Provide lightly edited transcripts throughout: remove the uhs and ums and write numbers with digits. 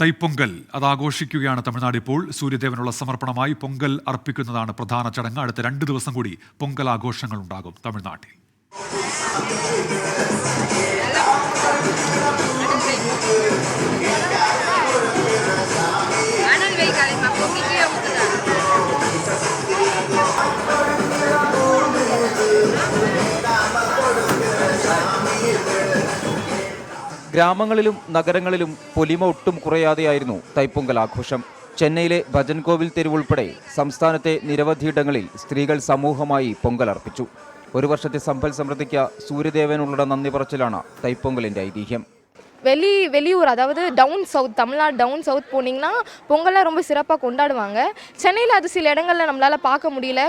തൈപ്പൊങ്കൽ അത് ആഘോഷിക്കുകയാണ് തമിഴ്നാട്. ഇപ്പോൾ സൂര്യദേവനുള്ള സമർപ്പണമായി പൊങ്കൽ അർപ്പിക്കുന്നതാണ് പ്രധാന ചടങ്ങ്. അടുത്ത 2 ദിവസം കൂടി പൊങ്കൽ ആഘോഷങ്ങൾ ഉണ്ടാകും തമിഴ്നാട്ടിൽ. ഗ്രാമങ്ങളിലും നഗരങ്ങളിലും പൊലിമ ഒട്ടും കുറയാതെയായിരുന്നു തൈപ്പൊങ്കൽ ആഘോഷം. ചെന്നൈയിലെ ഭജൻകോവിൽ തെരുവുൾപ്പെടെ സംസ്ഥാനത്തെ നിരവധിയിടങ്ങളിൽ സ്ത്രീകൾ സമൂഹമായി പൊങ്കൽ അർപ്പിച്ചു. ഒരു വർഷത്തെ സമ്പൽ സമൃദ്ധിക്ക് സൂര്യദേവനുള്ള നന്ദി പറച്ചിലാണ് തൈപ്പൊങ്കലിന്റെ ഐതിഹ്യം. வெளியூர் அதாவது down south, Tamil Nadu down south போனீங்கன்னா பொங்கல்லாம் ரொம்ப சிறப்பாக கொண்டாடுவாங்க. சென்னையில் அது சில இடங்களில் நம்மளால் பார்க்க முடியல,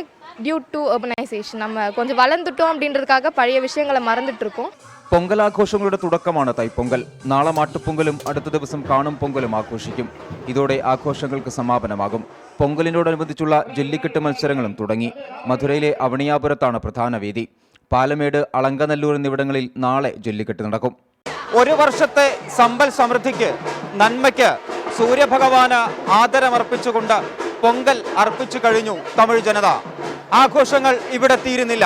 டியூ டு அர்பனைசேஷன். நம்ம கொஞ்சம் வளர்ந்துட்டோம் அப்படின்றதுக்காக பழைய விஷயங்களை மறந்துட்டு இருக்கோம். പൊങ്കലാഘോഷങ്ങളുടെ തുടക്കമാണ് തൈപ്പൊങ്കൽ. നാളെ മാട്ടുപ്പൊങ്കലും അടുത്ത ദിവസം കാണും പൊങ്കലും ആഘോഷിക്കും. ഇതോടെ ആഘോഷങ്ങൾക്ക് സമാപനമാകും. പൊങ്കലിനോടനുബന്ധിച്ചുള്ള ജല്ലിക്കെട്ട് മത്സരങ്ങളും തുടങ്ങി. മധുരയിലെ അവണിയാപുരത്താണ് പ്രധാന വേദി. പാലമേട്, അളങ്കനല്ലൂർ എന്നിവിടങ്ങളിൽ നാളെ ജല്ലിക്കെട്ട് നടക്കും. ഒരു വർഷത്തെ സമ്പൽ സമൃദ്ധിക്ക്, നന്മയ്ക്ക് സൂര്യഭഗവാന് ആദരമർപ്പിച്ചുകൊണ്ട് പൊങ്കൽ അർപ്പിച്ചു കഴിഞ്ഞു തമിഴ് ജനത. ആഘോഷങ്ങൾ ഇവിടെ തീരുന്നില്ല.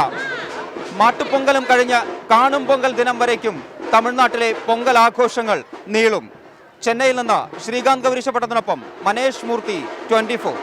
മാട്ടുപൊങ്കലും കഴിഞ്ഞ് കാണും പൊങ്കൽ ദിനം വരയ്ക്കും തമിഴ്നാട്ടിലെ പൊങ്കൽ ആഘോഷങ്ങൾ നീളും. ചെന്നൈയിൽ നിന്ന് ശ്രീകാന്ത് ഗൗരീശപട്ടത്തിനൊപ്പം മനേഷ് മൂർത്തി, 24.